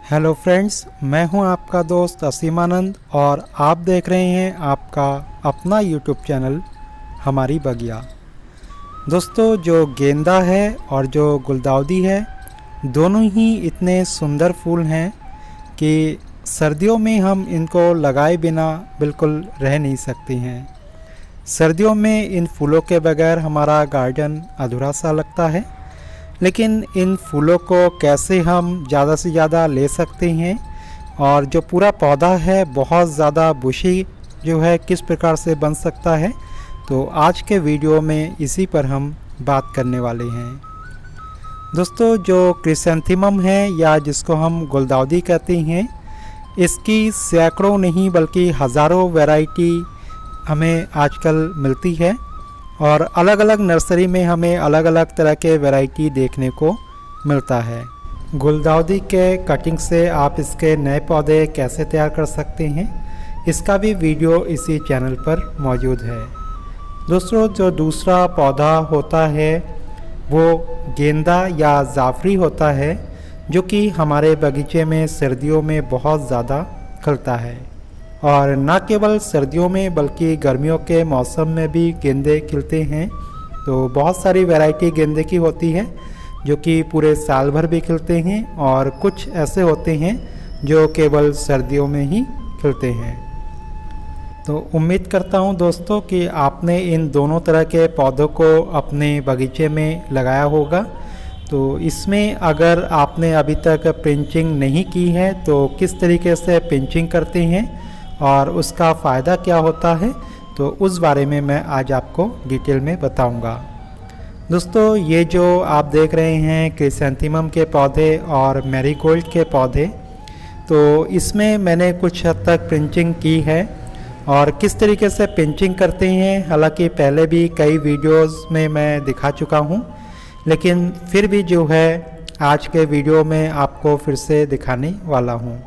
Hello friends, मैं हूं आपका दोस्त असीमानंद और आप देख रहे हैं आपका अपना यूट्यूब चैनल हमारी बगिया। दोस्तों, जो गेंदा है और जो गुलदाउदी है, दोनों ही इतने सुंदर फूल हैं कि सर्दियों में हम इनको लगाए बिना बिल्कुल रह नहीं सकते हैं। सर्दियों में इन फूलों के बगैर हमारा गार्डन अधूरा सा लगता है। लेकिन इन फूलों को कैसे हम ज़्यादा से ज़्यादा ले सकते हैं और जो पूरा पौधा है बहुत ज़्यादा बुशी जो है किस प्रकार से बन सकता है, तो आज के वीडियो में इसी पर हम बात करने वाले हैं। दोस्तों, जो क्रिसैंथेमम है या जिसको हम गुलदाउदी कहते हैं, इसकी सैकड़ों नहीं बल्कि हज़ारों वैरायटी हमें आजकल मिलती है और अलग अलग नर्सरी में हमें अलग अलग तरह के वैरायटी देखने को मिलता है। गुलदाउदी के कटिंग से आप इसके नए पौधे कैसे तैयार कर सकते हैं, इसका भी वीडियो इसी चैनल पर मौजूद है। दोस्तों, जो दूसरा पौधा होता है वो गेंदा या जाफरी होता है, जो कि हमारे बगीचे में सर्दियों में बहुत ज़्यादा खिलता है। और न केवल सर्दियों में बल्कि गर्मियों के मौसम में भी गेंदे खिलते हैं। तो बहुत सारी वैरायटी गेंदे की होती है जो कि पूरे साल भर भी खिलते हैं और कुछ ऐसे होते हैं जो केवल सर्दियों में ही खिलते हैं। तो उम्मीद करता हूं दोस्तों कि आपने इन दोनों तरह के पौधों को अपने बगीचे में लगाया होगा। तो इसमें अगर आपने अभी तक पिंचिंग नहीं की है तो किस तरीके से पिंचिंग करते हैं और उसका फ़ायदा क्या होता है, तो उस बारे में मैं आज आपको डिटेल में बताऊंगा। दोस्तों, ये जो आप देख रहे हैं क्रिसैंथेमम के पौधे और मैरीगोल्ड के पौधे, तो इसमें मैंने कुछ हद तक पिंचिंग की है। और किस तरीके से पिंचिंग करते हैं, हालांकि पहले भी कई वीडियोस में मैं दिखा चुका हूं, लेकिन फिर भी जो है आज के वीडियो में आपको फिर से दिखाने वाला हूं।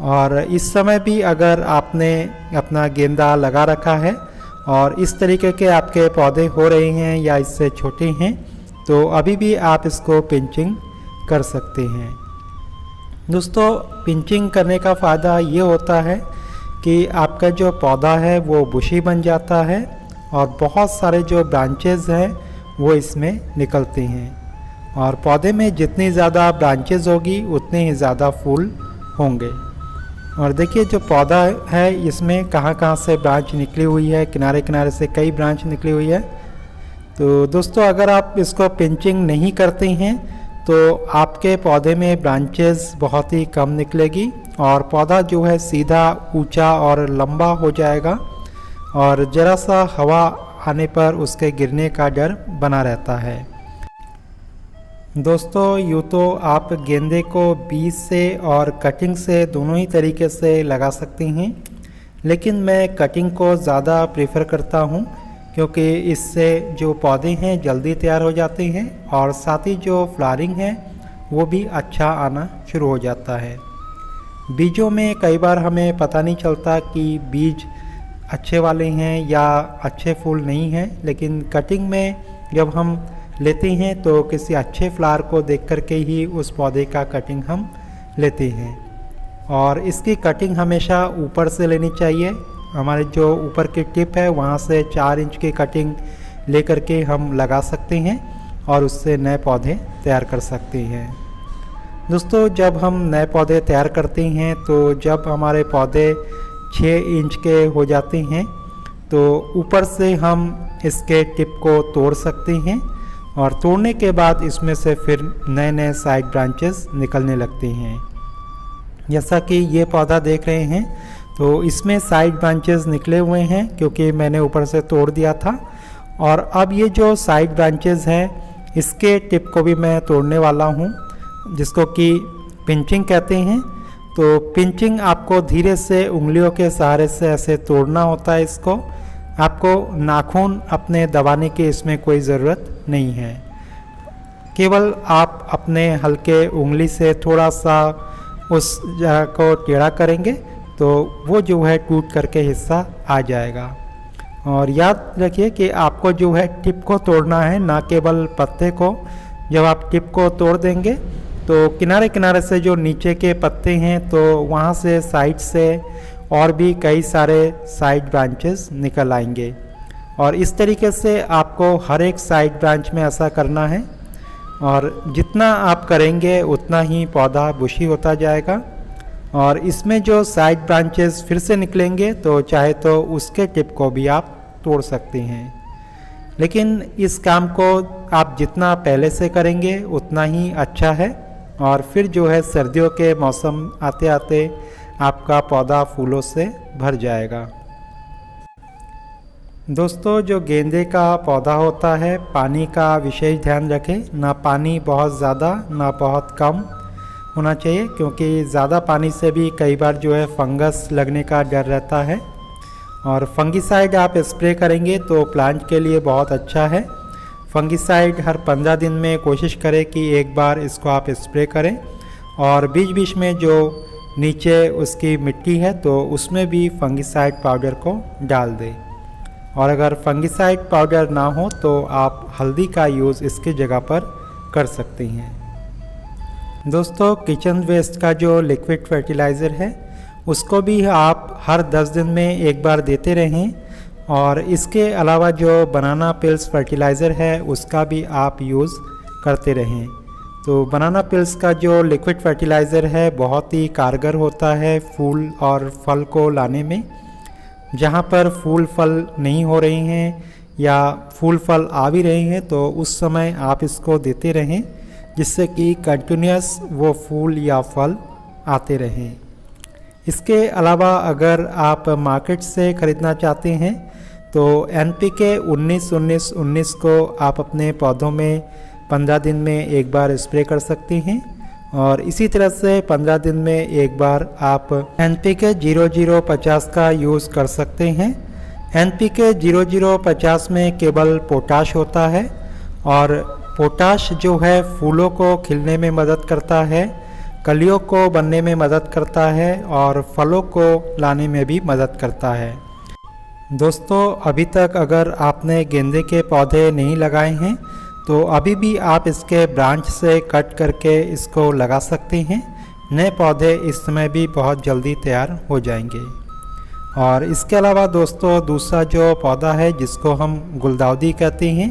और इस समय भी अगर आपने अपना गेंदा लगा रखा है और इस तरीके के आपके पौधे हो रहे हैं या इससे छोटे हैं, तो अभी भी आप इसको पिंचिंग कर सकते हैं। दोस्तों, पिंचिंग करने का फ़ायदा ये होता है कि आपका जो पौधा है वो बुशी बन जाता है और बहुत सारे जो ब्रांचेज़ हैं वो इसमें निकलते हैं। और पौधे में जितनी ज़्यादा ब्रांचेज़ होगी उतने ही ज़्यादा फूल होंगे। और देखिए, जो पौधा है इसमें कहाँ कहाँ से ब्रांच निकली हुई है, किनारे किनारे से कई ब्रांच निकली हुई है। तो दोस्तों, अगर आप इसको पिंचिंग नहीं करते हैं तो आपके पौधे में ब्रांचेस बहुत ही कम निकलेगी और पौधा जो है सीधा ऊंचा और लंबा हो जाएगा और ज़रा सा हवा आने पर उसके गिरने का डर बना रहता है। दोस्तों, यूँ तो आप गेंदे को बीज से और कटिंग से दोनों ही तरीके से लगा सकते हैं, लेकिन मैं कटिंग को ज़्यादा प्रेफर करता हूँ क्योंकि इससे जो पौधे हैं जल्दी तैयार हो जाते हैं और साथ ही जो फ्लावरिंग है वो भी अच्छा आना शुरू हो जाता है। बीजों में कई बार हमें पता नहीं चलता कि बीज अच्छे वाले हैं या अच्छे फूल नहीं हैं, लेकिन कटिंग में जब हम लेते हैं तो किसी अच्छे फ्लावर को देख कर के ही उस पौधे का कटिंग हम लेते हैं। और इसकी कटिंग हमेशा ऊपर से लेनी चाहिए। हमारे जो ऊपर की टिप है वहाँ से 4 इंच की कटिंग लेकर के हम लगा सकते हैं और उससे नए पौधे तैयार कर सकते हैं। दोस्तों, जब हम नए पौधे तैयार करते हैं तो जब हमारे पौधे 6 इंच के हो जाते हैं तो ऊपर से हम इसके टिप को तोड़ सकते हैं और तोड़ने के बाद इसमें से फिर नए नए साइड ब्रांचेस निकलने लगते हैं। जैसा कि ये पौधा देख रहे हैं तो इसमें साइड ब्रांचेस निकले हुए हैं क्योंकि मैंने ऊपर से तोड़ दिया था। और अब ये जो साइड ब्रांचेस हैं इसके टिप को भी मैं तोड़ने वाला हूँ, जिसको कि पिंचिंग कहते हैं। तो पिंचिंग आपको धीरे से उंगलियों के सहारे से ऐसे तोड़ना होता है। इसको आपको नाखून अपने दबाने की इसमें कोई ज़रूरत नहीं है, केवल आप अपने हल्के उंगली से थोड़ा सा उस जगह को टेढ़ा करेंगे तो वो जो है टूट करके हिस्सा आ जाएगा। और याद रखिए कि आपको जो है टिप को तोड़ना है, ना केवल पत्ते को। जब आप टिप को तोड़ देंगे तो किनारे किनारे से जो नीचे के पत्ते हैं तो वहाँ से साइड से और भी कई सारे साइड ब्रांचेस निकल आएंगे। और इस तरीके से आपको हर एक साइड ब्रांच में ऐसा करना है, और जितना आप करेंगे उतना ही पौधा बुशी होता जाएगा। और इसमें जो साइड ब्रांचेस फिर से निकलेंगे तो चाहे तो उसके टिप को भी आप तोड़ सकते हैं, लेकिन इस काम को आप जितना पहले से करेंगे उतना ही अच्छा है। और फिर जो है सर्दियों के मौसम आते आते आपका पौधा फूलों से भर जाएगा। दोस्तों, जो गेंदे का पौधा होता है, पानी का विशेष ध्यान रखें। ना पानी बहुत ज़्यादा ना बहुत कम होना चाहिए, क्योंकि ज़्यादा पानी से भी कई बार जो है फंगस लगने का डर रहता है। और फंगिसाइड आप स्प्रे करेंगे तो प्लांट के लिए बहुत अच्छा है। फंगिसाइड हर 15 दिन में कोशिश करें कि एक बार इसको आप स्प्रे करें, और बीच बीच में जो नीचे उसकी मिट्टी है तो उसमें भी फंगिसाइड पाउडर को डाल दें। और अगर फंगिसाइड पाउडर ना हो तो आप हल्दी का यूज़ इसकी जगह पर कर सकते हैं। दोस्तों, किचन वेस्ट का जो लिक्विड फर्टिलाइज़र है उसको भी आप हर 10 दिन में एक बार देते रहें। और इसके अलावा जो बनाना पिल्स फर्टिलाइज़र है उसका भी आप यूज़ करते रहें। तो बनाना पिल्स का जो लिक्विड फर्टिलाइज़र है बहुत ही कारगर होता है फूल और फल को लाने में। जहाँ पर फूल फल नहीं हो रहे हैं या फूल फल आ भी रहे हैं तो उस समय आप इसको देते रहें, जिससे कि कंटिन्यूस वो फूल या फल आते रहें। इसके अलावा अगर आप मार्केट से ख़रीदना चाहते हैं तो NPK 19-19-19 को आप अपने पौधों में 15 दिन में एक बार स्प्रे कर सकते हैं। और इसी तरह से 15 दिन में एक बार आप NPK 0050 का यूज़ कर सकते हैं। NPK 0050 में केवल पोटाश होता है, और पोटाश जो है फूलों को खिलने में मदद करता है, कलियों को बनने में मदद करता है और फलों को लाने में भी मदद करता है। दोस्तों, अभी तक अगर आपने गेंदे के पौधे नहीं लगाए हैं तो अभी भी आप इसके ब्रांच से कट करके इसको लगा सकते हैं। नए पौधे इस समय भी बहुत जल्दी तैयार हो जाएंगे। और इसके अलावा दोस्तों, दूसरा जो पौधा है जिसको हम गुलदाउदी कहते हैं,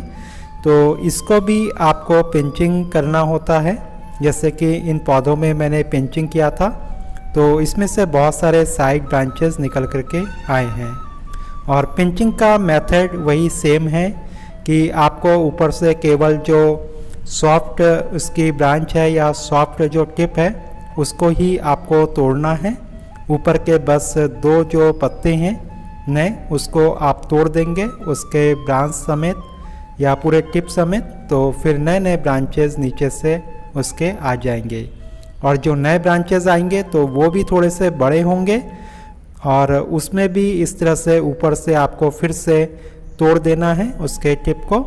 तो इसको भी आपको पिंचिंग करना होता है। जैसे कि इन पौधों में मैंने पिंचिंग किया था तो इसमें से बहुत सारे साइड ब्रांचेस निकल करके आए हैं। और पिंचिंग का मेथड वही सेम है कि आपको ऊपर से केवल जो सॉफ्ट उसकी ब्रांच है या सॉफ्ट जो टिप है उसको ही आपको तोड़ना है। ऊपर के बस 2 जो पत्ते हैं नए उसको आप तोड़ देंगे, उसके ब्रांच समेत या पूरे टिप समेत, तो फिर नए नए ब्रांचेस नीचे से उसके आ जाएंगे। और जो नए ब्रांचेस आएंगे तो वो भी थोड़े से बड़े होंगे, और उसमें भी इस तरह से ऊपर से आपको फिर से तोड़ देना है उसके टिप को,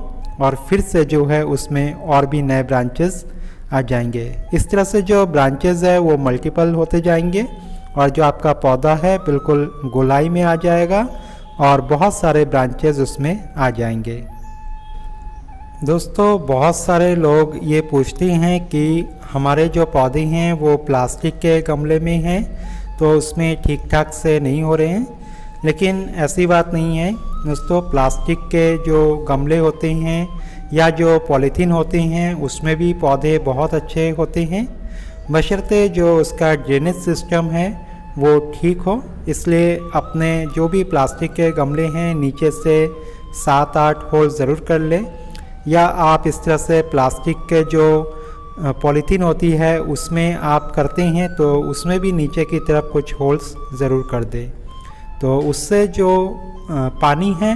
और फिर से जो है उसमें और भी नए ब्रांचेस आ जाएंगे। इस तरह से जो ब्रांचेस है वो मल्टीपल होते जाएंगे, और जो आपका पौधा है बिल्कुल गोलाई में आ जाएगा और बहुत सारे ब्रांचेस उसमें आ जाएंगे। दोस्तों, बहुत सारे लोग ये पूछते हैं कि हमारे जो पौधे हैं वो प्लास्टिक के गमले में हैं तो उसमें ठीक ठाक से नहीं हो रहे हैं, लेकिन ऐसी बात नहीं है दोस्तों। प्लास्टिक के जो गमले होते हैं या जो पॉलीथीन होते हैं उसमें भी पौधे बहुत अच्छे होते हैं, बशर्ते जो उसका ड्रेनेज सिस्टम है वो ठीक हो। इसलिए अपने जो भी प्लास्टिक के गमले हैं नीचे से 7-8 होल ज़रूर कर लें, या आप इस तरह से प्लास्टिक के जो पॉलीथीन होती है उसमें आप करते हैं तो उसमें भी नीचे की तरफ कुछ होल्स ज़रूर कर दें। तो उससे जो पानी है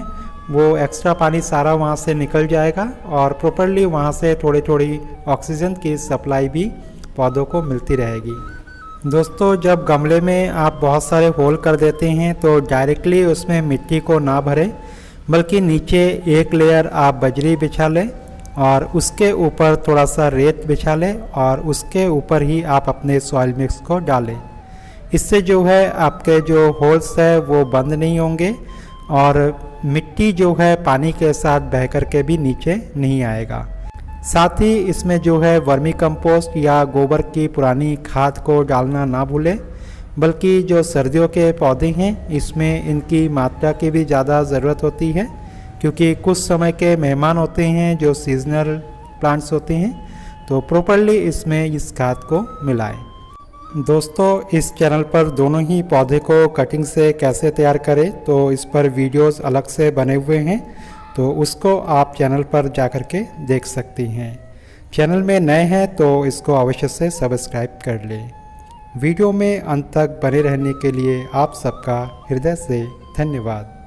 वो एक्स्ट्रा पानी सारा वहाँ से निकल जाएगा और प्रॉपरली वहाँ से थोड़ी थोड़ी ऑक्सीजन की सप्लाई भी पौधों को मिलती रहेगी। दोस्तों, जब गमले में आप बहुत सारे होल कर देते हैं तो डायरेक्टली उसमें मिट्टी को ना भरें, बल्कि नीचे एक लेयर आप बजरी बिछा लें और उसके ऊपर थोड़ा सा रेत बिछा लें और उसके ऊपर ही आप अपने सॉइल मिक्स को डालें। इससे जो है आपके जो होल्स है वो बंद नहीं होंगे और मिट्टी जो है पानी के साथ बह कर के भी नीचे नहीं आएगा। साथ ही इसमें जो है वर्मी कंपोस्ट या गोबर की पुरानी खाद को डालना ना भूलें, बल्कि जो सर्दियों के पौधे हैं इसमें इनकी मात्रा की भी ज़्यादा ज़रूरत होती है, क्योंकि कुछ समय के मेहमान होते हैं जो सीजनल प्लांट्स होते हैं, तो प्रॉपरली इसमें इस खाद को मिलाएं। दोस्तों, इस चैनल पर दोनों ही पौधे को कटिंग से कैसे तैयार करें तो इस पर वीडियोस अलग से बने हुए हैं, तो उसको आप चैनल पर जा कर के देख सकती हैं। चैनल में नए हैं तो इसको अवश्य से सब्सक्राइब कर लें। वीडियो में अंत तक बने रहने के लिए आप सबका हृदय से धन्यवाद।